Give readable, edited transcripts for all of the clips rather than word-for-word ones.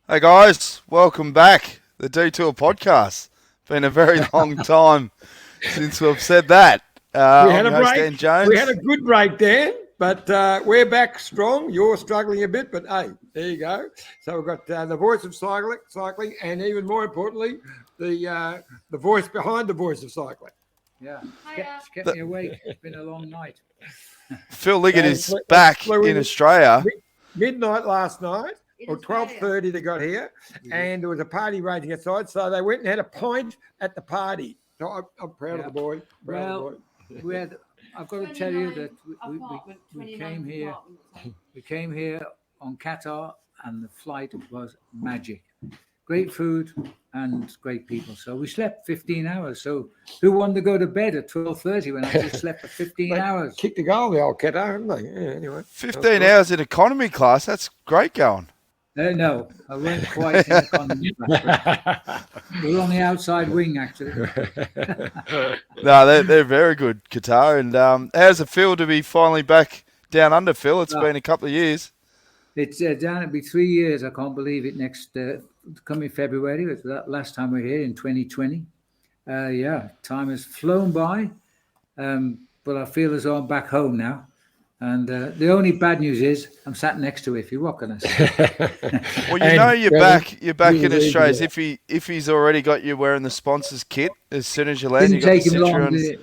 Hey guys, welcome back. The Detour podcast. Been a very long time since we've said that. We I'm had a your host break. Dan Jones. We had a good break, Dan, but we're back strong. You're struggling a bit, but hey, there you go. So we've got the voice of cycling, and even more importantly, the voice behind the voice of cycling. Yeah, it's kept me awake. It's been a long night. Phil Liggett is back in Australia. Midnight last night, or 12:30 they got here, and there was a party raging outside, so they went and had a pint at the party. So I'm proud of the boy. I've got to tell you that we came here. We came here on Qatar, and the flight was magic. Great food and great people. So we slept 15 hours. So who wanted to go to bed at 12:30 when I just slept for 15 hours? Kicked the goal, the old Qatar, haven't they? Yeah, anyway. 15 hours in economy class. That's great going. No, I weren't quite in economy class. We were on the outside wing, actually. No, they're very good, Qatar. And how's it feel to be finally back down under, Phil? It's been a couple of years. It's down. It'll be 3 years. I can't believe it. Next coming February. It was that last time we were here in 2020. Time has flown by, but I feel as though I'm back home now. And the only bad news is I'm sat next to Iffy. What can I say? Well, you're back. You're back in Australia. If he's already got you wearing the sponsors kit as soon as you land, you got the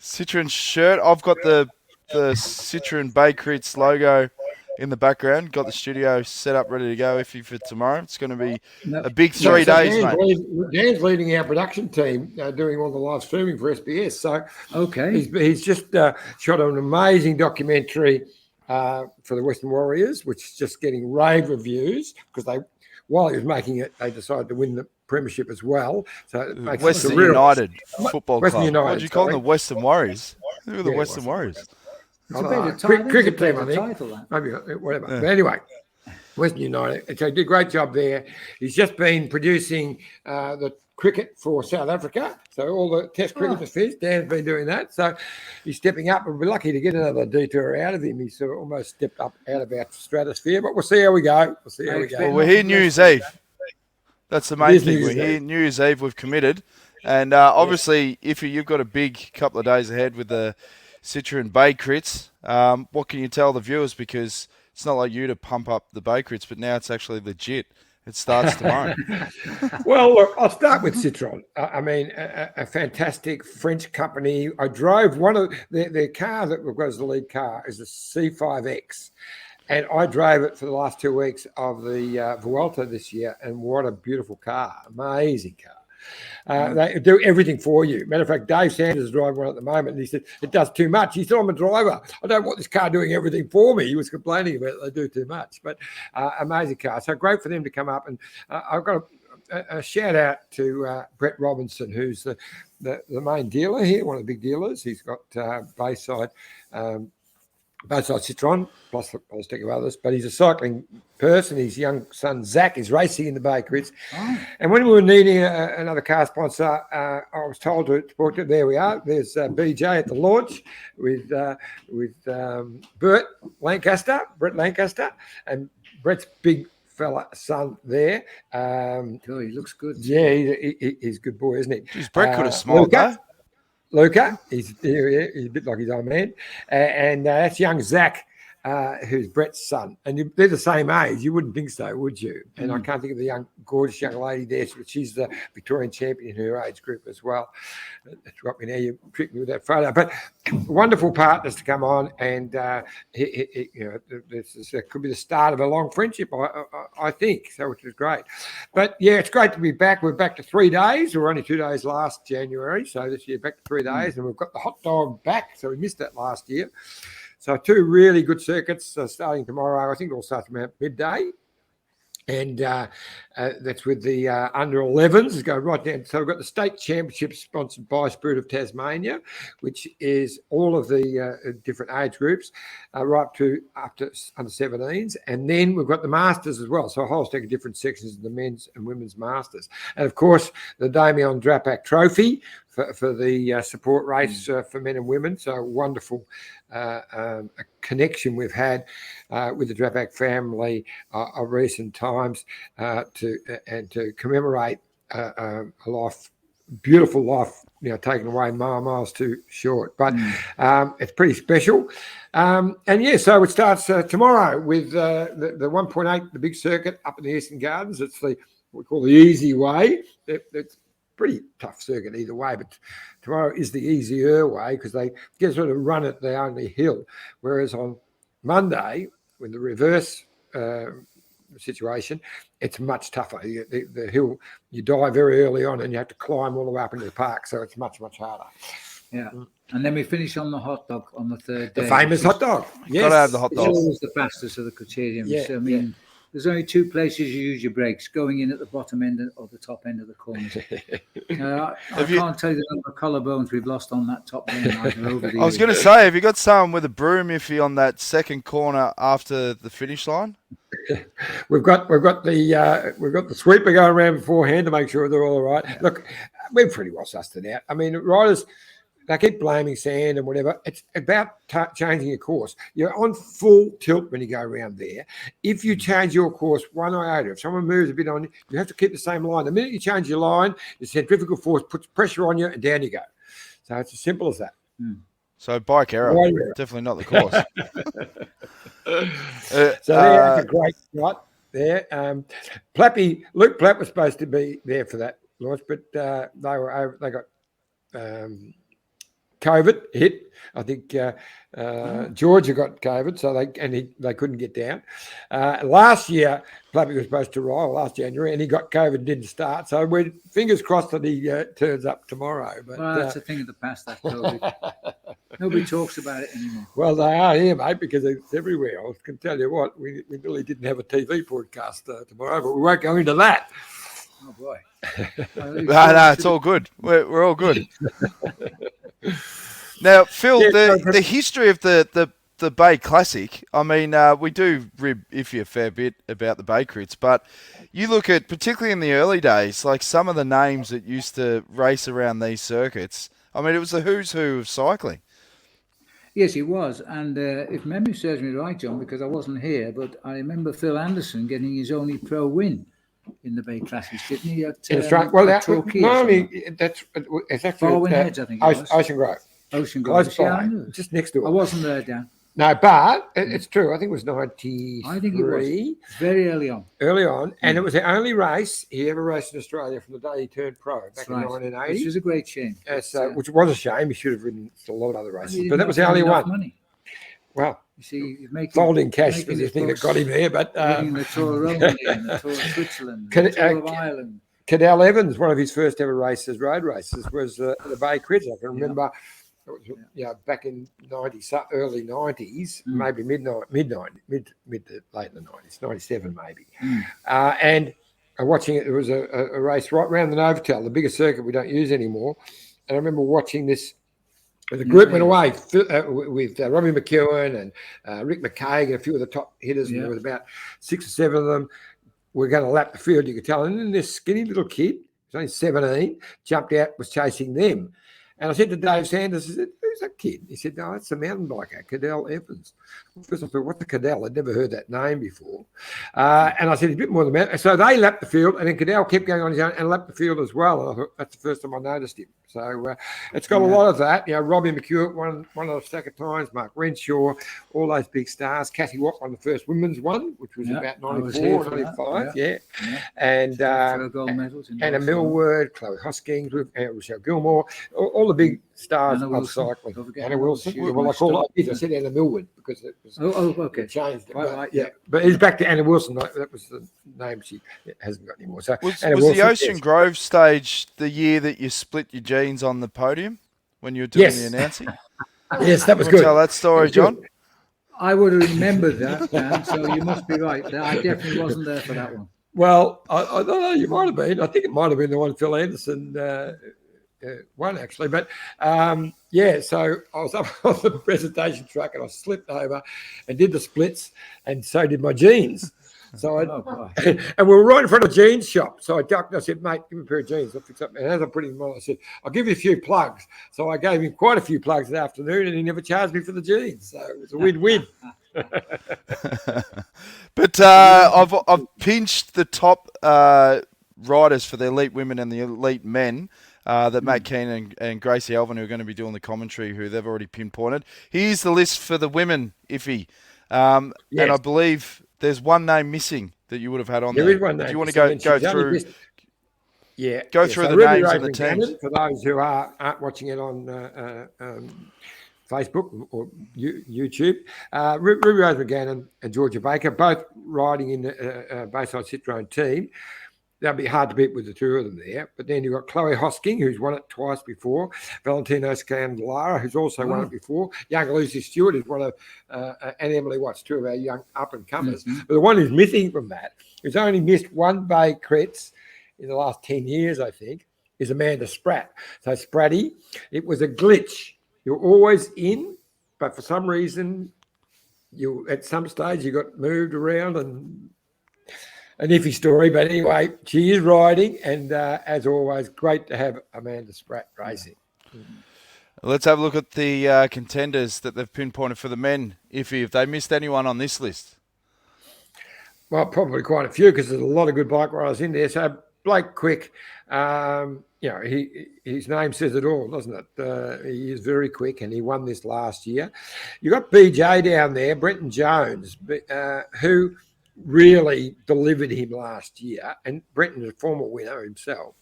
Citroen shirt. I've got the Citroen Bay Crits logo in the background. Got the studio set up, ready to go. Iffy for tomorrow. It's going to be a big 3 days, mate. Dan's leading our production team, doing all the live streaming for SBS. So okay, he's just shot an amazing documentary for the Western Warriors, which is just getting rave reviews because while he was making it, they decided to win the premiership as well. So it makes Western United Football Club. United, what do you call them? The Western Warriors. Who are the Western Warriors? It's a better title. Cricket team, I think. Title, maybe whatever. Yeah. But anyway, Western United. So he did a great job there. He's just been producing the cricket for South Africa. So all the Test cricket is finished. Dan's been doing that. So he's stepping up. And we're lucky to get another detour out of him. He's sort of almost stepped up out of our stratosphere. But we'll see how we go. Well, we're here New Year's Eve. That's the main thing. We're here New Year's Eve. We've committed. And obviously, if you've got a big couple of days ahead with the Citroen Bay Crits. What can you tell the viewers? Because it's not like you to pump up the Bay Crits, but now it's actually legit. It starts tomorrow. Well, look, I'll start with Citroen. I mean, a fantastic French company. I drove one of their car that was the lead car is a C5X. And I drove it for the last 2 weeks of the Vuelta this year. And what a beautiful car. Amazing car. They do everything for you. Matter of fact, Dave Sanders is driving one at the moment, and he said, it does too much. He said, I'm a driver. I don't want this car doing everything for me. He was complaining about it. They do too much. But amazing car. So great for them to come up. And I've got a shout out to Brett Robinson, who's the main dealer here, one of the big dealers. He's got Bayside Citroen, plus a stack of others, but he's a cycling person. His young son, Zach, is racing in the Bay Crits. Oh. And when we were needing another car sponsor, I was told to talk to, there we are. There's BJ at the launch with Brett Lancaster, and Brett's big fella son there. He looks good. Yeah, he's a good boy, isn't he? Geez, Brett could have smiled, Luca, he's a bit like his own man. And that's young Zach, who's Brett's son. And they're the same age. You wouldn't think so, would you? And I can't think of the gorgeous young lady there, but she's the Victorian champion in her age group as well. That's got me now. You tricked me with that photo. But wonderful partners to come on. And, this could be the start of a long friendship, I think, so which is great. But, yeah, it's great to be back. We're back to 3 days. We were only 2 days last January. So this year back to 3 days. And we've got the hot dog back. So we missed that last year. So 2 really good circuits starting tomorrow. I think it all starts about midday. And that's with the under 11s. Go right down. So we've got the state championship sponsored by Spirit of Tasmania, which is all of the different age groups, right up to under 17s. And then we've got the Masters as well. So a whole stack of different sections of the men's and women's Masters. And of course, the Damien Drapac Trophy for the support race for men and women. So wonderful a connection we've had with the Drapac family of recent times to commemorate a beautiful life, taken away miles too short. But it's pretty special. So it starts tomorrow with the 1.8, the big circuit up in the Eastern Gardens. It's what we call the easy way. It's pretty tough circuit either way, but tomorrow is the easier way because they get sort of run it the only hill. Whereas on Monday, with the reverse situation, it's much tougher. The hill, you die very early on and you have to climb all the way up into the park, so it's much harder. Yeah. And then we finish on the hot dog on the third day. The famous hot dog. Yes. Got to have the hot dog. It's always the fastest of the criteriums. Yeah, I mean, there's only two places you use your brakes, going in at the bottom end or the top end of the corners. I can't tell you the number of collarbones we've lost on that top end. I was going to say, have you got someone with a broom iffy on that second corner after the finish line? We've got the sweeper going around beforehand to make sure they're all right. Look, we're pretty well sussed it out. I mean, riders, they keep blaming sand and whatever. It's about changing your course. You're on full tilt when you go around there. If you change your course 1 iota, if someone moves a bit on you, you have to keep the same line. The minute you change your line, the centrifugal force puts pressure on you and down you go. So it's as simple as that. So bike error, definitely not the course. So that's a great shot there. Luke Platt was supposed to be there for that launch, but they got COVID hit. I think Georgia got COVID, so they couldn't get down. Last year, Plappy was supposed to ride last January, and he got COVID and didn't start. So we're fingers crossed that he turns up tomorrow. But that's a thing of the past, that COVID. Nobody talks about it anymore. Well, they are here, mate, because it's everywhere. I can tell you what, we really didn't have a TV broadcast tomorrow, but we won't go into that. Oh, boy. No, it's all good. We're all good. Now, Phil, the history of the Bay Classic, I mean, we do rib Iffy a fair bit about the Bay Crits, but you look at, particularly in the early days, like some of the names that used to race around these circuits, I mean, it was the who's who of cycling. Yes, it was. And if memory serves me right, John, because I wasn't here, but I remember Phil Anderson getting his only pro win in the Bay Classics, didn't he? That's actually Farwin Heads, I think it was. Ocean Grove. Ocean Grove. Just next door. I wasn't there, Dan. No, but it's true. I think it was 93. I think it was very early on. And it was the only race he ever raced in Australia from the day he turned pro back in 1980. Which was a great shame. Which was a shame. He should have ridden a lot of other races, but that was the only one. Money. Well, you see, folding cash was the thing that got him there. But the Tour of Romania, and the Tour of Switzerland, the Tour of Ireland. Cadell Evans, one of his first ever road races, was the Bay Crits. I can remember. It was, back in early 90s, maybe mid to late in the 90s, 97 maybe. And watching it, there was a race right around the Novotel, the biggest circuit we don't use anymore. And I remember watching this. The group went away with Robbie McEwen and Rick McKaig and a few of the top hitters. And there was about 6 or 7 of them. We're going to lap the field, you could tell. And then this skinny little kid, he's only 17, jumped out, was chasing them. And I said to Dave Sanders, I said, who's that kid? He said, no, it's a mountain biker, Cadell Evans. First I thought, what's a Cadell? I'd never heard that name before. And I said, he's a bit more than that. So they lapped the field, and then Cadell kept going on his own and lapped the field as well. And I thought, that's the first time I noticed him. So it's got a lot of that. Robbie McEwen won a stack of times, Mark Renshaw, all those big stars. Kathy Watt won the first women's one, which was about 94, 95. And gold medals Anna Millward, Chloe Hoskins, Rochelle Gilmore, all the big stars of cycling. Anna Wilson. I said Anna Millward because it was okay. Changed it. But he's back to Anna Wilson. That was the name she hasn't got anymore. So was the Ocean Grove stage the year that you split your jeans on the podium when you were doing the announcing? Yes, that was good. Tell that story, John. I would have remembered that, Dan, so you must be right. I definitely wasn't there for that one. Well, I don't know. You might have been. I think it might have been the one Phil Anderson won, actually. But, so I was up on the presentation truck and I slipped over and did the splits, and so did my jeans. So and we were right in front of a jeans shop. So I ducked and I said, mate, give me a pair of jeans. I'll fix up. And as I put him on, I said, I'll give you a few plugs. So I gave him quite a few plugs that afternoon and he never charged me for the jeans. So it was a win-win. But I've pinched the top riders for the elite women and the elite men that Matt Keane and Gracie Alvin, who are going to be doing the commentary, who they've already pinpointed. Here's the list for the women, Iffy. And I believe there's one name missing that you would have had on there. There is one name. Do you want to go through? Go through so the Ruby names and the Rosen-Gannon, teams. for those who aren't watching it on Facebook or YouTube. Ruby Rosen-Gannon and Georgia Baker, both riding in the Bayside Citroen team. That'd be hard to beat with the two of them there. But then you've got Chloe Hosking, who's won it twice before. Valentino Scandalara, who's also won it before. Young Lucy Stewart is one of, and Emily Watts, two of our young up-and-comers. But the one who's missing from that, who's only missed one Bay Crits in the last 10 years, I think, is Amanda Spratt. So Spratty, it was a glitch. You're always in, but for some reason, you at some stage you got moved around and an iffy story, but anyway, she is riding, and as always, great to have Amanda Spratt racing. Let's have a look at the contenders that they've pinpointed for the men, Iffy, if they missed anyone on this list. Well, probably quite a few because there's a lot of good bike riders in there. So Blake Quick, his name says it all, doesn't it? He is very quick, and he won this last year. You got BJ down there, Brenton Jones, who really delivered him last year, and Brenton's a former winner himself.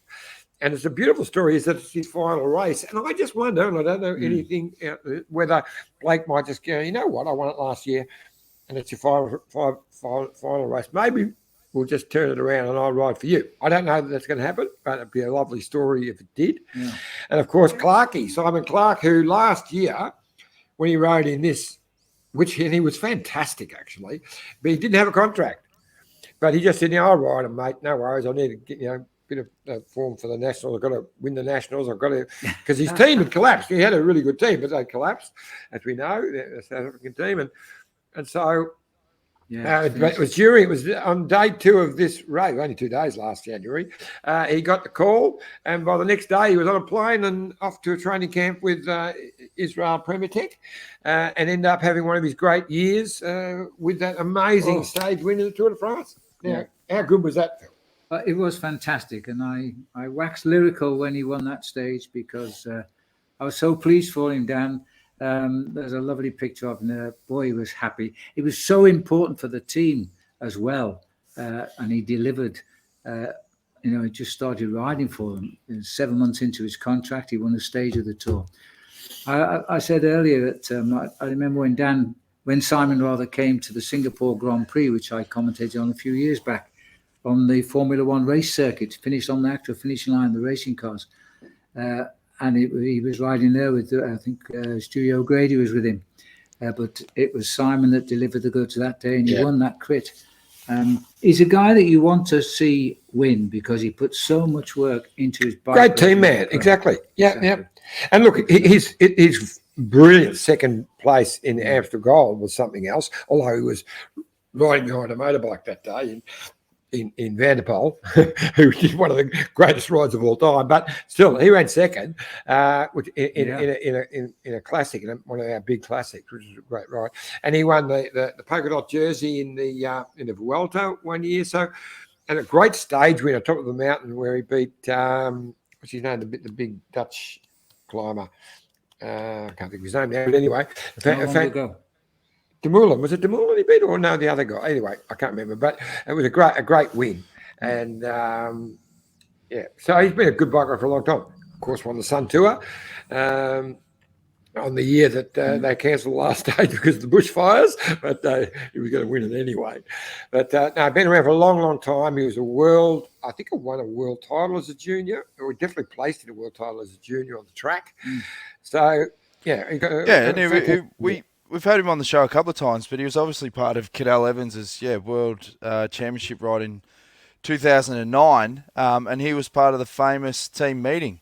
And it's a beautiful story is that it's his final race. And I just wonder, and I don't know anything, whether Blake might just go, you know what, I won it last year, and it's your final race. Maybe we'll just turn it around and I'll ride for you. I don't know that that's going to happen, but it'd be a lovely story if it did. Yeah. And, of course, Simon Clark, who last year, when he rode in this, and he was fantastic, actually, but he didn't have a contract. But he just said, I'll ride him, mate. No worries. I need to get, a bit of form for the Nationals. I've got to win the Nationals. I've got to, because his team had collapsed. He had a really good team, but they collapsed, as we know, the South African team. And so it was on day 2 of this race, only 2 days last January. He got the call, and by the next day he was on a plane and off to a training camp with Israel Premier Tech, and ended up having one of his great years with that amazing stage win in the Tour de France. Now, how good was that, Phil? It was fantastic, and I waxed lyrical when he won that stage because I was so pleased for him, Dan. There's a lovely picture of him. Boy, he was happy. It was so important for the team as well, and he delivered. He just started riding for them. 7 months into his contract, he won a stage of the Tour. I said earlier that I remember when Simon came to the Singapore Grand Prix, which I commentated on a few years back, on the Formula One race circuit, finished on the actual finishing line, the racing cars. And he was riding there with, I think, Stewie O'Grady was with him. But it was Simon that delivered the goods that day, and he won that crit. He's a guy that you want to see win because he put so much work into his bike. Great team man, exactly. Yeah. And look, his brilliant second place in Amstel Gold was something else, although he was riding behind a motorbike that day in Vanderpoel, who did one of the greatest rides of all time, but still he ran second, which in a classic, in one of our big classics, which is a great ride. And he won the polka dot jersey in the Vuelta one year. So, and a great stage win on top of the mountain where he beat what's his name, the big Dutch climber. I can't think of his name now, but anyway. Dumoulin, was it Dumoulin he beat, or no, the other guy? Anyway, I can't remember, but it was a great win, and so he's been a good biker for a long time. Of course, won the Sun Tour on the year that they cancelled the last stage because of the bushfires, but he was going to win it anyway. But been around for a long time. He was I think he won a world title as a junior, or he definitely placed in a world title as a junior on the track. So We've had him on the show a couple of times, but he was obviously part of Cadel Evans's world championship ride in 2009, and he was part of the famous team meeting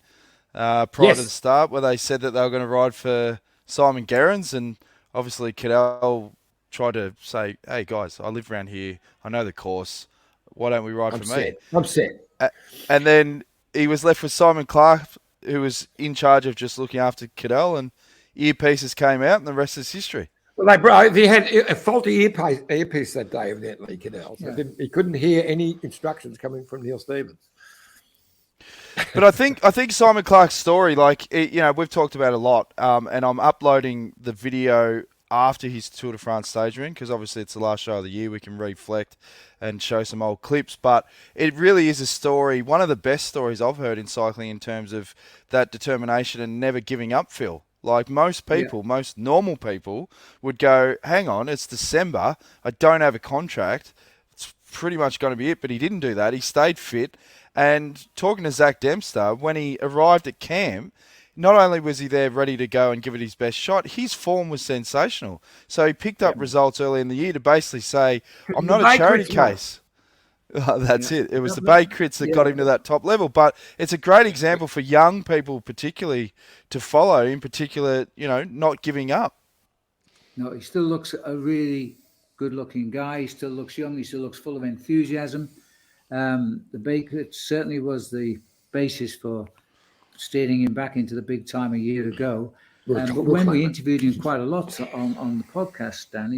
prior to the start where they said that they were going to ride for Simon Gerrans, and obviously Cadel tried to say, hey, guys, I live around here. I know the course. Why don't we ride for me? I'm set. And then he was left with Simon Clark, who was in charge of just looking after Cadell, and earpieces came out, and the rest is history. Well, he had a faulty earpiece that day, evidently, Cadell. So he couldn't hear any instructions coming from Neil Stevens. But I think Simon Clark's story, like, we've talked about it a lot, and I'm uploading the video after his Tour de France stage win, because obviously it's the last show of the year. We can reflect and show some old clips, but it really is a story, one of the best stories I've heard in cycling in terms of that determination and never giving up, Phil. Like most people, most normal people would go, hang on, it's December, I don't have a contract, it's pretty much going to be it, but he didn't do that. He stayed fit. And talking to Zach Dempster, when he arrived at camp, not only was he there ready to go and give it his best shot, his form was sensational. So he picked up results early in the year to basically say, I'm not a charity case. That's it. It was the Bay Crits that got him to that top level. But it's a great example for young people particularly to follow, in particular, not giving up. No, he still looks a really good-looking guy. He still looks young. He still looks full of enthusiasm. The Bay Crits certainly was the basis for steering him back into the big time a year ago. But when we interviewed him quite a lot on the podcast, Dan,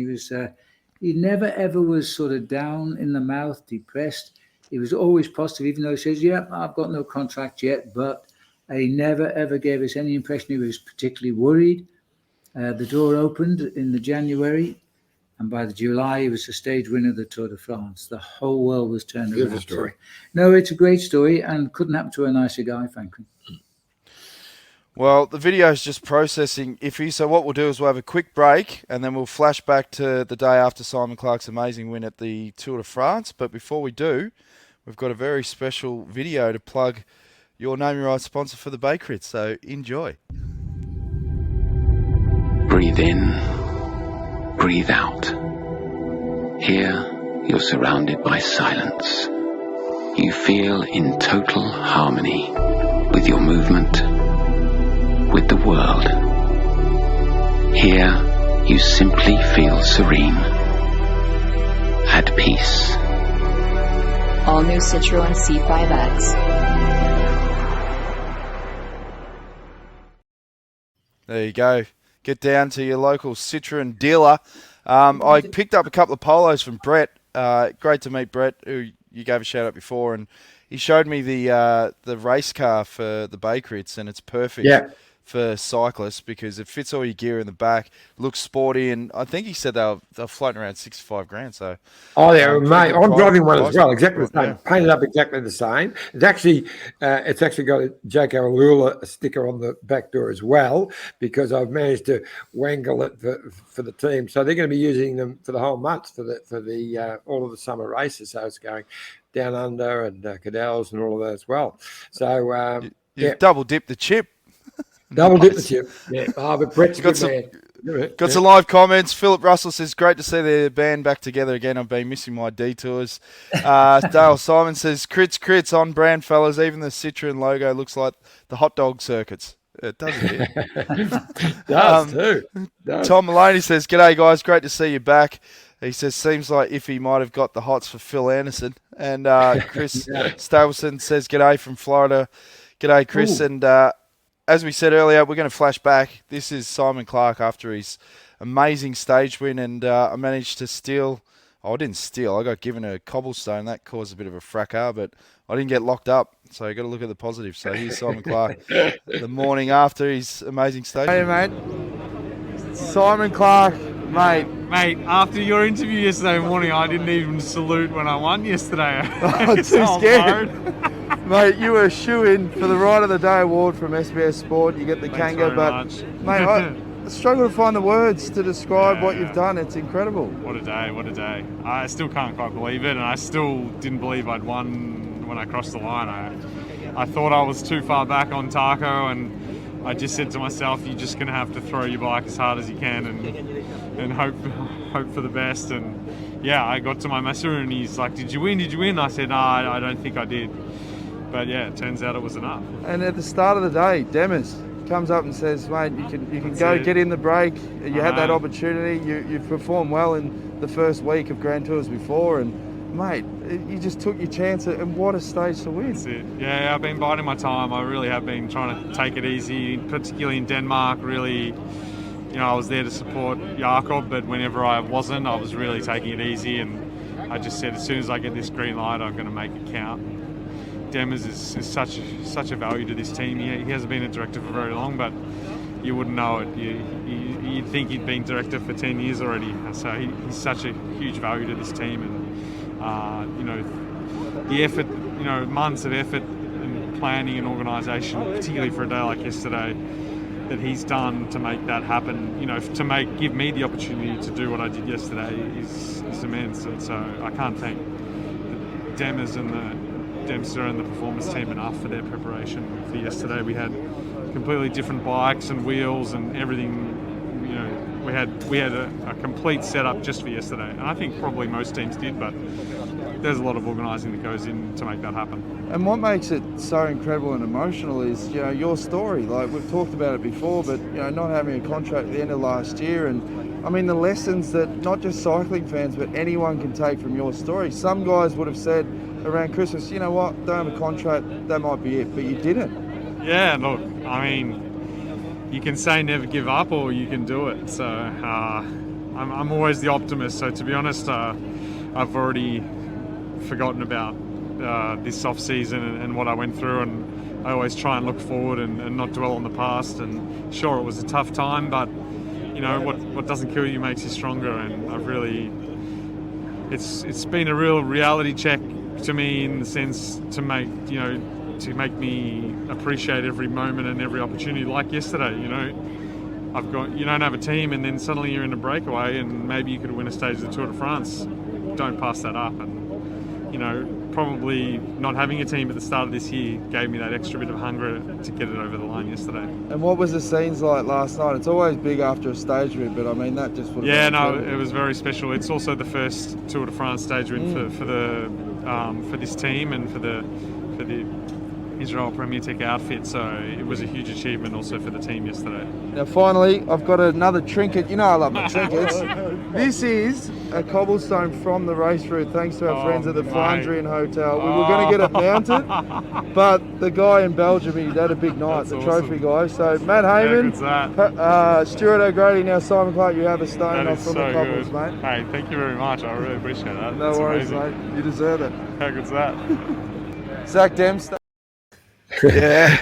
he never ever was sort of down in the mouth, depressed. He was always positive, even though he says, I've got no contract yet, but he never ever gave us any impression he was particularly worried. The door opened in the January, and by the July, he was the stage winner of the Tour de France. The whole world was turned around. Beautiful story. No, it's a great story, and couldn't happen to a nicer guy, frankly. Well, the video is just processing iffy, so what we'll do is we'll have a quick break, and then we'll flash back to the day after Simon Clark's amazing win at the Tour de France. But before we do, we've got a very special video to plug your Name Your Ride sponsor for the Bay Crits, so enjoy. Breathe in. Breathe out. Here, you're surrounded by silence. You feel in total harmony with your movement, with the world. Here, you simply feel serene, at peace. All new Citroen C5X. There you go. Get down to your local Citroen dealer. I picked up a couple of polos from Brett. Great to meet Brett, who you gave a shout out before, and he showed me the race car for the Bay Crits, and it's perfect for cyclists because it fits all your gear in the back, looks sporty, and I think he said they're floating around $65,000. So, mate, I'm driving one as well, exactly the same, painted up exactly the same. It's actually got a Jake Alula sticker on the back door as well because I've managed to wangle it for the team. So they're going to be using them for the whole month for the all of the summer races. So it's going down under and Cadell's and all of that as well. So you double dip the chip. Double dip the chip. Yeah. But Brett's got some live comments. Philip Russell says, great to see the band back together again. I've been missing my detours. Dale Simon says, crits on brand, fellas. Even the Citroen logo looks like the hot dog circuits. It does a bit. Does too. Tom Maloney says, g'day, guys. Great to see you back. He says, seems like Iffy might have got the hots for Phil Anderson. And Chris Stableson says, g'day from Florida. G'day, Chris. Ooh. And as we said earlier, we're going to flash back. This is Simon Clark after his amazing stage win, and I managed to steal. Oh, I didn't steal. I got given a cobblestone. That caused a bit of a fracas, but I didn't get locked up. So you got to look at the positive. So here's Simon Clark the morning after his amazing stage win. Hey, mate. Simon Clark, mate. Mate, after your interview yesterday morning, I didn't even salute when I won yesterday. Oh, too scared. Mate, you were a shoo-in for the Ride of the Day award from SBS Sport. You get the Kango, but mate, I struggle to find the words to describe what you've done. It's incredible. What a day, what a day. I still can't quite believe it, and I still didn't believe I'd won when I crossed the line. I thought I was too far back on Taco, and I just said to myself, you're just going to have to throw your bike as hard as you can and hope for the best. And yeah, I got to my masseur and he's like, did you win? I said, no, I don't think I did. But yeah, it turns out it was enough. And at the start of the day, Demers comes up and says, mate, you can go get in the break. You had that opportunity. You've performed well in the first week of Grand Tours before, and mate, you just took your chance, and what a stage to win. That's it. Yeah, I've been biding my time. I really have been trying to take it easy, particularly in Denmark. Really, I was there to support Jakob, but whenever I wasn't, I was really taking it easy, and I just said, as soon as I get this green light, I'm going to make it count. Demers is such a value to this team. He hasn't been a director for very long, but you wouldn't know it. You'd think he'd been director for 10 years already. So he's such a huge value to this team, and the effort, months of effort and planning and organisation, particularly for a day like yesterday, that he's done to make that happen. Give me the opportunity to do what I did yesterday is immense. And so I can't thank the Demers and the Dempster and the performance team enough for their preparation for yesterday. We had completely different bikes and wheels and everything. We had a complete setup just for yesterday, and I think probably most teams did, but there's a lot of organising that goes in to make that happen. And what makes it so incredible and emotional is your story. Like, we've talked about it before, but not having a contract at the end of last year, and I mean the lessons that not just cycling fans but anyone can take from your story. Some guys would have said around Christmas, you know what, don't have a contract, that might be it, but you didn't. Yeah, look, I mean, you can say never give up, or you can do it. So I'm always the optimist. So to be honest, I've already forgotten about this off season and what I went through, and I always try and look forward and not dwell on the past. And sure, it was a tough time, but what doesn't kill you makes you stronger. And I've really, it's been a real reality check to me, in the sense to make me appreciate every moment and every opportunity. Like yesterday, you don't have a team, and then suddenly you're in a breakaway, and maybe you could win a stage of the Tour de France. Don't pass that up. And probably not having a team at the start of this year gave me that extra bit of hunger to get it over the line yesterday. And what was the scenes like last night? It's always big after a stage win, but I mean that just would have it was very special. It's also the first Tour de France stage win for this team and for the Israel Premier Tech outfit, so it was a huge achievement also for the team yesterday. Now finally, I've got another trinket. I love my trinkets. This is a cobblestone from the race route, thanks to our friends at the Flandrian Hotel. We were going to get it mounted, but the guy in Belgium, he had a big night, the trophy guy. So Matt Heyman, Stuart O'Grady, now Simon Clark, you have a stone off from the cobbles, good, mate. Hey, thank you very much. I really appreciate that. No worries, mate. You deserve it. How good's that? Zach Dempster. Yeah,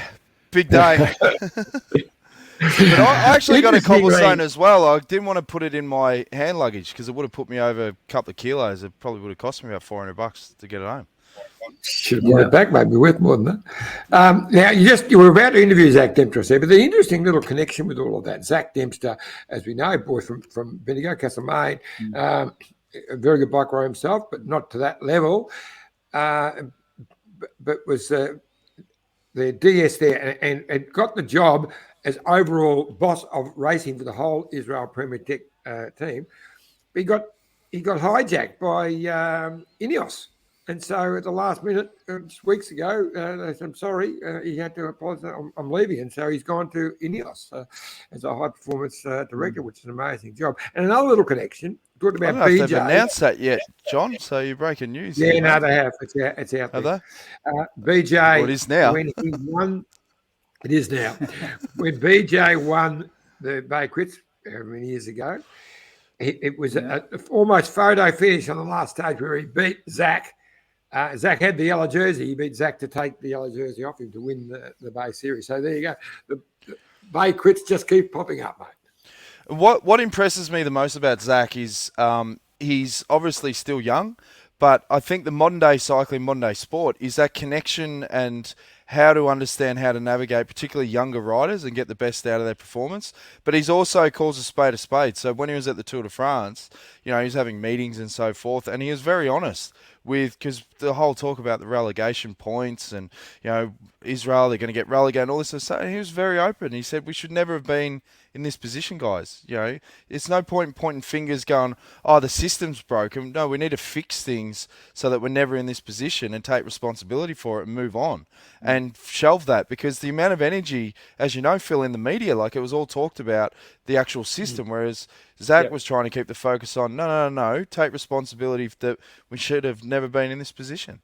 big day. But I actually got a cobblestone as well. I didn't want to put it in my hand luggage because it would have put me over a couple of kilos. It probably would have cost me about $400 to get it home. Should have brought it back, maybe worth more than that. Now, you were about to interview Zach Dempster, but the interesting little connection with all of that. Zach Dempster, as we know, boy from Bendigo, Castlemaine, a very good bike rider himself, but not to that level. But was the DS there and got the job as overall boss of racing for the whole Israel Premier Tech team. But he got hijacked by Ineos. And so at the last minute, just weeks ago, they said, I'm sorry, he had to apologise, I'm leaving. And so he's gone to Ineos as a high-performance director, which is an amazing job. And another little connection, talked about BJ. I don't know if they've announced that yet, John, so you're breaking news. Yeah, no, they have. It's out there. Have they? BJ, well, it is now. When he won, it is now. When BJ won the Bay Crits many years ago, it was an almost photo finish on the last stage where he beat Zach. Zach had the yellow jersey. He beat Zach to take the yellow jersey off him to win the Bay Series. So there you go. The Bay Crits just keep popping up, mate. What impresses me the most about Zach is he's obviously still young, but I think the modern day cycling, modern day sport is that connection and how to understand how to navigate particularly younger riders and get the best out of their performance. But he's also calls a spade. So when he was at the Tour de France, he was having meetings and so forth, and he was very honest because the whole talk about the relegation points and, Israel, they're going to get relegated and all this stuff. And he was very open. He said, we should never have been in this position, guys. It's no point in pointing fingers going, oh, the system's broken. No, we need to fix things so that we're never in this position and take responsibility for it and move on. And and shelve that, because the amount of energy, as you know, Phil, in the media, like it was all talked about the actual system, whereas Zach was trying to keep the focus on, no, take responsibility that we should have never been in this position.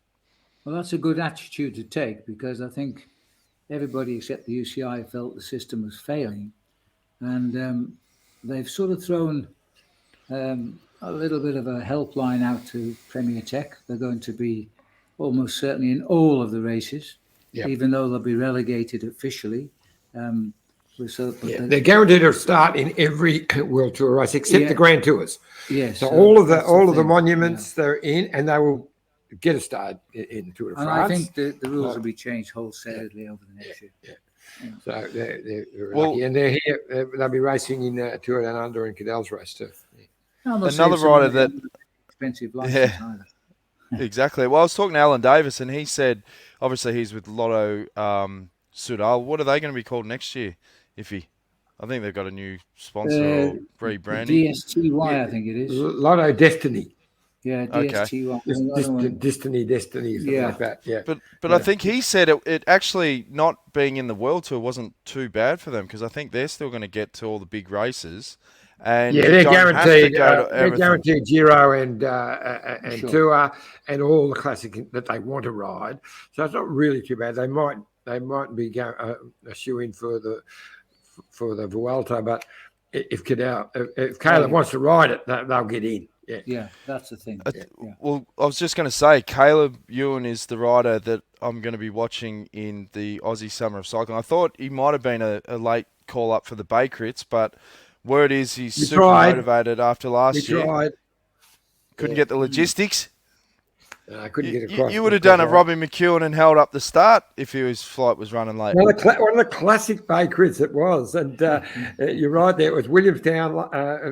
Well, that's a good attitude to take, because I think everybody except the UCI felt the system was failing, and they've sort of thrown a little bit of a helpline out to Premier Tech. They're going to be almost certainly in all of the races, even though they'll be relegated officially. They're guaranteed to start in every World Tour race except the Grand Tours. Yes. So all of the monuments they're in, and they will get a start in Tour de France. And I think the rules will be changed wholesalely over the next year. So they're lucky. And they're here. They'll be racing in Tour Down Under and Cadell's race too. Another rider that expensive license either. Exactly. Well, I was talking to Alan Davis, and he said, obviously he's with Lotto Soudal. What are they going to be called next year, Iffy? I think they've got a new sponsor or rebranding. DSTY, I think it is. Lotto Destiny. Yeah, DSTY. Okay. Destiny, something like that. Yeah. But I think he said it actually not being in the World Tour wasn't too bad for them, because I think they're still going to get to all the big races. And they're guaranteed. They're guaranteed Giro and Tour and all the classic that they want to ride. So it's not really too bad. They might be a shoe in for the Vuelta, but if Caleb wants to ride it, they'll get in. Yeah, that's the thing. Well, I was just going to say, Caleb Ewan is the rider that I'm going to be watching in the Aussie Summer of Cycling. I thought he might have been a late call up for the Bay Crits, but word is he's super motivated after last year. Couldn't get the logistics. I couldn't get across. You would have done a Robbie McEwen and held up the start if his flight was running late. One of the classic Bay Crits it was. And you're right there. It was Williamstown,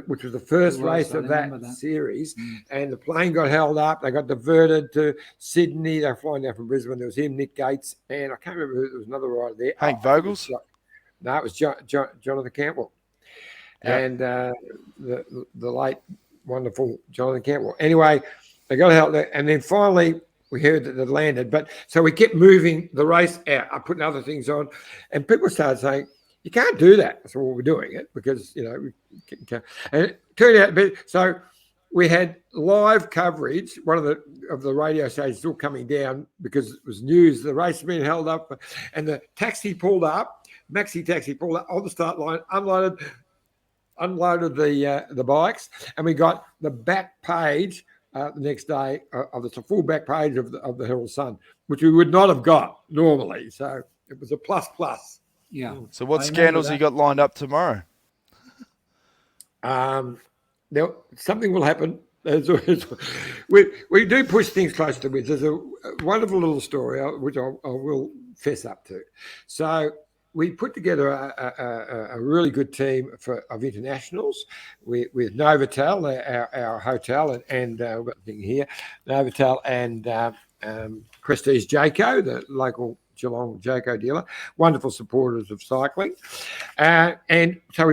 which was the first race of that series. And the plane got held up. They got diverted to Sydney. They were flying down from Brisbane. There was him, Nick Gates, and I can't remember who. There was another rider there. Hank Vogels? No, it was Jonathan Campbell. Yep. And the late, wonderful Jonathan Campbell. Anyway, they got held there, and then finally we heard that they landed. But so we kept moving the race out. I putting other things on, and people started saying, "You can't do that." So we're doing it because we can't. And it turned out, so we had live coverage. One of the radio stations still coming down because it was news. The race had been held up, and the taxi pulled up. Maxi taxi pulled up on the start line, unloaded the bikes, and we got the back page the next day of the full back page of the Herald Sun, which we would not have got normally. So it was a plus. Yeah. So what scandals you got lined up tomorrow? Now something will happen. We do push things close to wins. There's a wonderful little story which I will fess up to. So we put together a really good team of internationals with Novotel, our hotel, and we've got the thing here, Novotel and Prestige Jayco, the local Geelong Jayco dealer, wonderful supporters of cycling. And so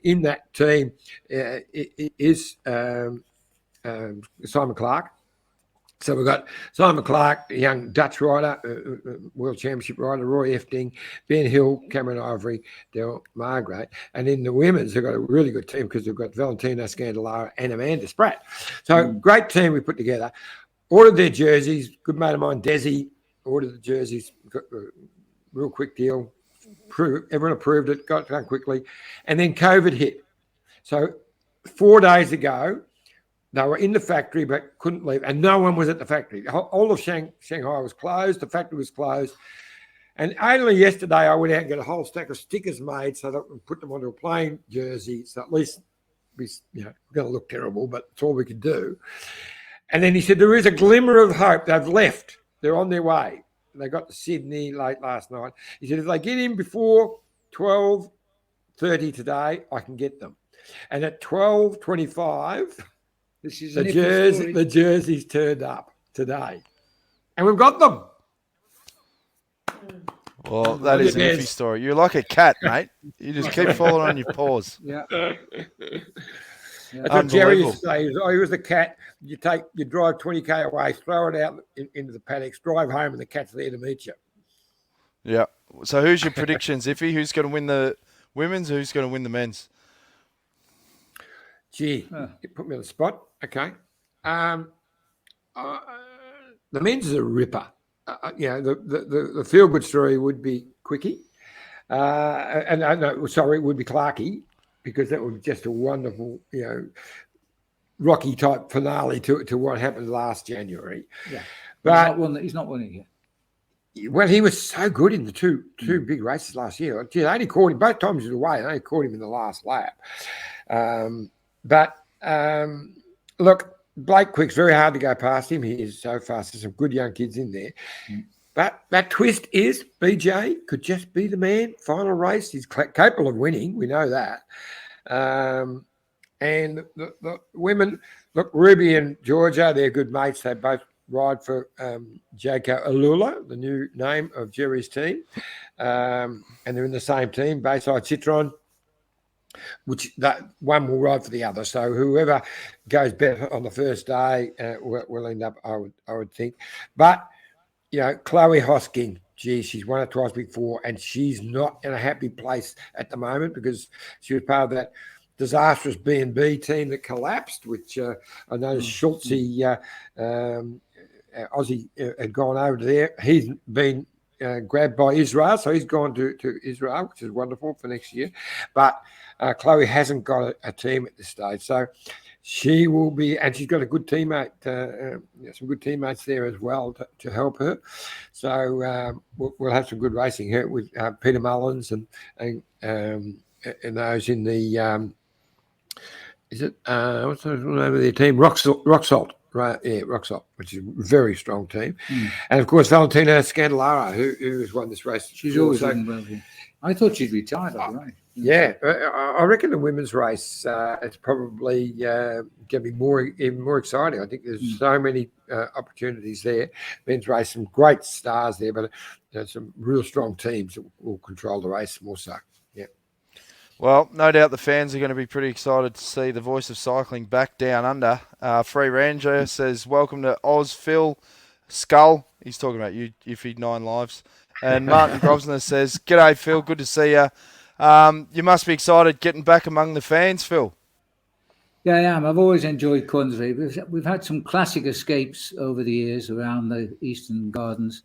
in that team is Simon Clark. So we've got Simon Clark, a young Dutch rider, World Championship rider, Roy Efting, Ben Hill, Cameron Ivory, Del Margrave. And in the women's, they've got a really good team because they've got Valentina Scandalara and Amanda Spratt. So great team we put together. Ordered their jerseys. Good mate of mine, Desi, ordered the jerseys. Got a real quick deal. Everyone approved it, got it done quickly. And then COVID hit. So 4 days ago, they were in the factory but couldn't leave, and no one was at the factory. All of Shanghai was closed. The factory was closed. And only yesterday I went out and got a whole stack of stickers made so that we put them onto a plain jersey. So at least we're going to look terrible, but it's all we could do. And then he said, there is a glimmer of hope. They've left. They're on their way. They got to Sydney late last night. He said, if they get in before 12:30 today, I can get them. And at 12:25... The jerseys turned up today, and we've got them. Well, that is an iffy story. You're like a cat, mate. You just keep falling on your paws. Yeah. That's what Jerry used to say. He was the cat. You drive 20k away, throw it out into the paddocks, drive home, and the cat's there to meet you. Yeah. So who's your predictions, Iffy? Who's going to win the women's? Who's going to win the men's? Gee, you put me on the spot. Okay. The men's is a ripper. The feel good story would be Quickie. It would be Clarkey, because that was just a wonderful, Rocky type finale to what happened last January. Yeah. But he's not won it yet. Well, he was so good in the two big races last year. Gee, they only caught him both times he was away. They only caught him in the last lap. Look, Blake Quick's very hard to go past him. He is so fast. There's some good young kids in there. But that twist is BJ could just be the man. Final race, he's capable of winning. We know that. And the women, look, Ruby and Georgia, they're good mates. They both ride for Jaco Alula, the new name of Jerry's team. And they're in the same team, Bayside Citroen, which that one will ride for the other. So whoever goes better on the first day will end up, I would think. But, Chloe Hosking, gee, she's won it twice before, and she's not in a happy place at the moment because she was part of that disastrous B&B team that collapsed, which I noticed Schultze, Aussie, had gone over there. He's been grabbed by Israel, so he's gone to Israel, which is wonderful for next year. But Chloe hasn't got a team at this stage, so she will be, and she's got a good teammate, some good teammates there as well to help her. So we'll have some good racing here with Peter Mullins and those in the is it what's the name of their team? Rock Salt. Right, yeah, Rock Salt, which is a very strong team. And of course Valentina Scandalara, who has won this race. She's always done well. I thought she'd retired already. Yeah, I reckon the women's race it's probably going to be even more exciting. I think there's so many opportunities there. Men's race, some great stars there, but some real strong teams that will control the race more so. Yeah. Well, no doubt the fans are going to be pretty excited to see the voice of cycling back down under. Free Ranger says, welcome to Oz, Phil. Skull, he's talking about you feed 9 lives. And Martin Grosvenor says, g'day, Phil, good to see you. You must be excited getting back among the fans, Phil. Yeah, I am. I've always enjoyed country. We've had some classic escapes over the years around the Eastern Gardens.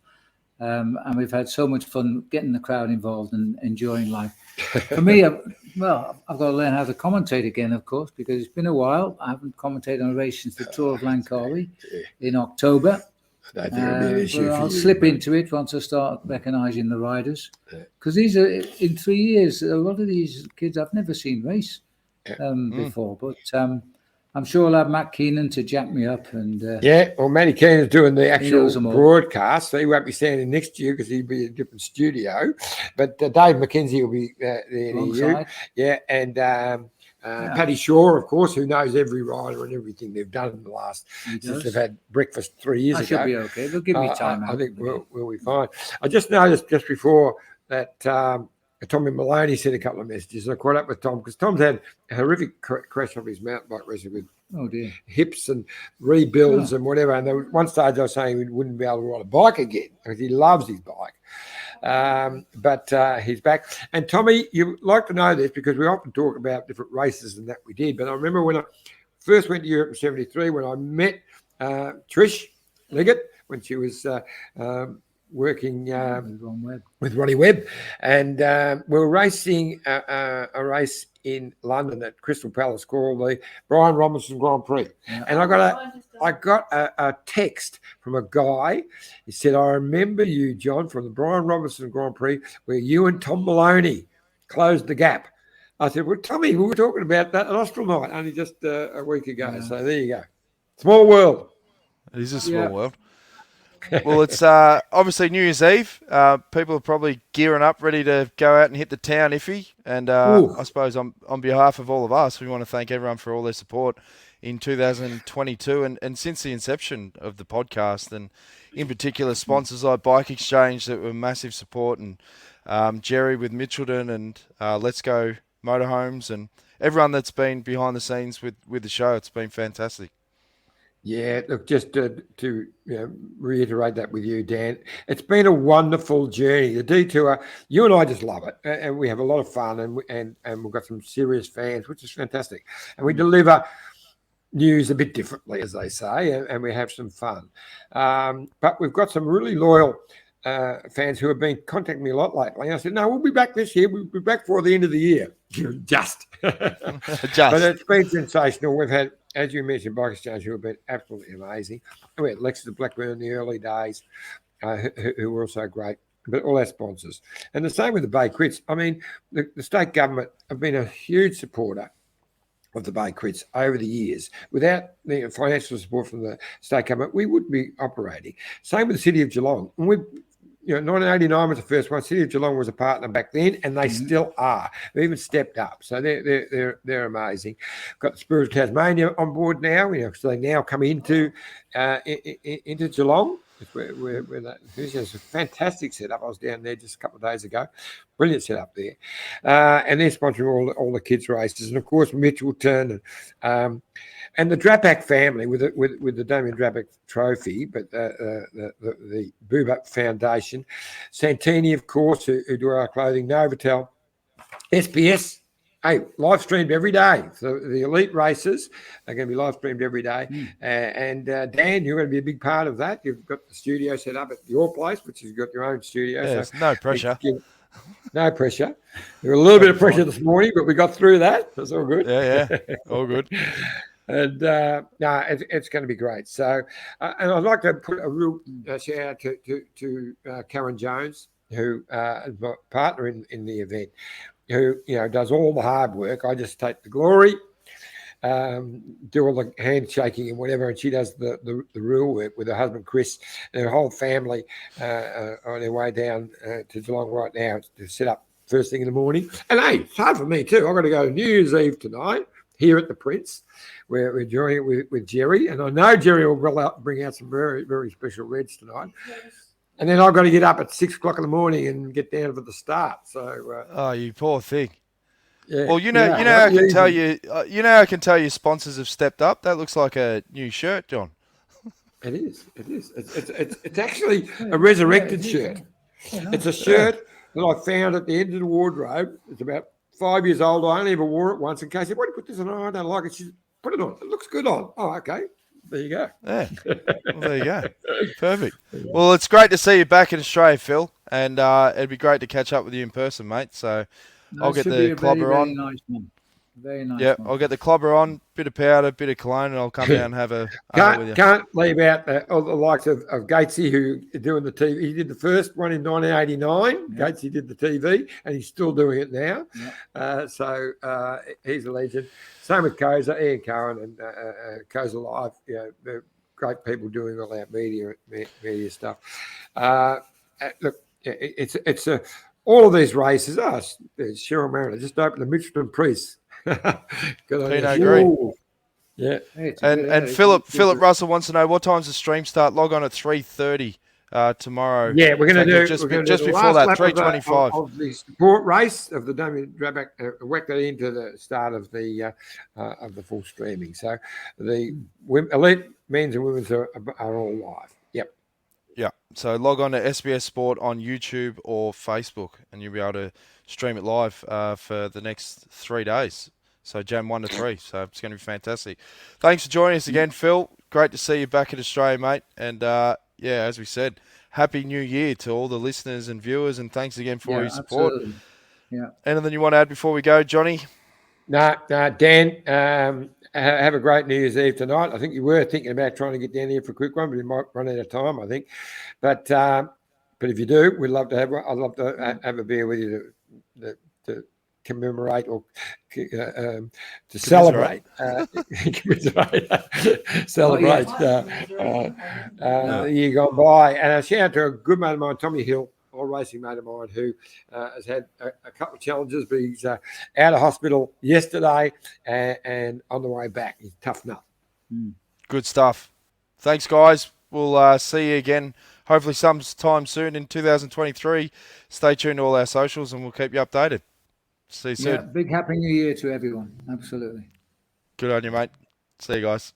And we've had so much fun getting the crowd involved and enjoying life. For me, I've got to learn how to commentate again, of course, because it's been a while. I haven't commentated on a race since the Tour of Langkawi in October. I'll slip into it once I start recognising the riders. Because these are, in 3 years, a lot of these kids I've never seen race before. But I'm sure I'll have Matt Keenan to jack me up. Matty Keenan's doing the actual broadcast, so he won't be standing next to you because he'll be in a different studio. But Dave McKenzie will be there to you. Yeah, and Paddy Shaw, of course, who knows every rider and everything they've done in the last since they've had breakfast 3 years ago. I should be okay. They'll give me time. I think we'll be fine. I just noticed just before that Tommy Maloney sent a couple of messages. I caught up with Tom because Tom's had a horrific crash of his mountain bike recently with hips and rebuilds and whatever. And at one stage I was saying he wouldn't be able to ride a bike again because he loves his bike. But he's back. And Tommy, you like to know this because we often talk about different races and that we did. But I remember when I first went to Europe in '73 when I met Trish Liggett when she was working with Ronnie Webb, and we were racing a race in London at Crystal Palace called the Brian Robinson Grand Prix. Yeah. And I got a text from a guy. He said, I remember you, John, from the Brian Robinson Grand Prix where you and Tom Maloney closed the gap. I said, well, Tommy, we were talking about that at Austral Night only just a week ago. Yeah. So there you go. Small world. It is a small world. Well, it's obviously New Year's Eve. People are probably gearing up, ready to go out and hit the town, Iffy. And I suppose on behalf of all of us, we want to thank everyone for all their support in 2022 and since the inception of the podcast. And in particular, sponsors like Bike Exchange that were massive support, and Jerry with Mitchelton and Let's Go Motorhomes and everyone that's been behind the scenes with the show. It's been fantastic. Yeah, look, just to reiterate that with you, Dan, it's been a wonderful journey. The detour, you and I just love it, and we have a lot of fun, and we've got some serious fans, which is fantastic, and we deliver news a bit differently, as they say, and we have some fun. But we've got some really loyal fans who have been contacting me a lot lately. And I said, no, we'll be back this year. We'll be back for the end of the year. Just. But it's been sensational. We've had, as you mentioned, Bike Exchange, who have been absolutely amazing. We had Lexus Blackburn in the early days, who were also great, but all our sponsors. And the same with the Bay Crits. I mean, the state government have been a huge supporter of the Bay Crits over the years. Without the financial support from the state government, we wouldn't be operating. Same with the City of Geelong. And 1989 was the first one. City of Geelong was a partner back then, and they still are. They've even stepped up, so they're amazing. Got the Spirit of Tasmania on board now. So they now come into Geelong. It's a fantastic setup. I was down there just a couple of days ago. Brilliant setup there, and they're sponsoring all the kids' races, and of course Mitchelton and the Drapac family with the Damien Drapac Trophy, but the Boobup Foundation, Santini, of course, who do our clothing, Novotel, SPS. Hey, live streamed every day. So the elite races are going to be live streamed every day. And Dan, you're going to be a big part of that. You've got the studio set up at your place, which you've got your own studio. Yeah, so no pressure. No pressure. There was a little bit of pressure this morning, but we got through that. That's all good. Yeah, all good. And it's going to be great. So, and I'd like to put a real shout out to Karen Jones, who is my partner in the event, who does all the hard work. I just take the glory, do all the handshaking and whatever, and she does the real work with her husband Chris and her whole family on their way down to Geelong right now to set up first thing in the morning. And hey, it's hard for me too. I've got to go New Year's Eve tonight here at the Prince, where we're enjoying it with Jerry, and I know Jerry will bring out some very, very special reds tonight. And then I've got to get up at 6 o'clock in the morning and get down for the start. So, oh, you poor thing. Yeah, well, I can tell you, I can tell you, sponsors have stepped up. That looks like a new shirt, John. It is. It's actually a resurrected shirt. It's a shirt that I found at the end of the wardrobe. It's about 5 years old. I only ever wore it once in case. Why do you put this on? Oh, I don't like it. She said, put it on. It looks good on. Oh, okay. There you go. Yeah. Well, there you go. Perfect. Well, it's great to see you back in Australia, Phil, and it'd be great to catch up with you in person, mate. So I'll get the clobber on. Very nice one. Very nice. Yeah, one. I'll get the clobber on, bit of powder, bit of cologne, and I'll come down and have a with you. Can't leave out all the likes of Gatesy, who are doing the TV. He did the first one in 1989. Yeah. Gatesy did the TV, and he's still doing it now. Yeah. So he's a legend. Same with Koza, Ian Cohen, and Koza Live. They're great people doing all that media stuff. Look, it's all of these races. Cheryl Mariner just opened the Mitchelton Priest. Pinot Gris. Yeah. And Philip Russell wants to know, what time's the stream start? Log on at 3:30 tomorrow. Yeah, we're going to do just before that, 3:25 of the support race of the Damien Drapac. Whack that into the start of the full streaming. So the elite men's and women's are all live. Yep. Yeah. So log on to SBS Sport on YouTube or Facebook, and you'll be able to stream it live for the next 3 days. So Jan 1 to 3. So it's going to be fantastic. Thanks for joining us again, Phil. Great to see you back in Australia, mate. And as we said, Happy New Year to all the listeners and viewers, and thanks again for your support. Absolutely. Yeah. Anything you want to add before we go, Johnny? No, Dan. Have a great New Year's Eve tonight. I think you were thinking about trying to get down here for a quick one, but you might run out of time, I think. But if you do, we'd love to have one. I'd love to have a beer with you to commemorate or to celebrate. Celebrate the year gone by. And a shout out to a good mate of mine, Tommy Hill, old racing mate of mine, who has had a couple of challenges, but he's out of hospital yesterday and on the way back. He's a tough nut. Good stuff. Thanks, guys. We'll see you again, hopefully sometime soon in 2023. Stay tuned to all our socials, and we'll keep you updated. See you soon. Big Happy New Year to everyone. Absolutely. Good on you, mate. See you guys.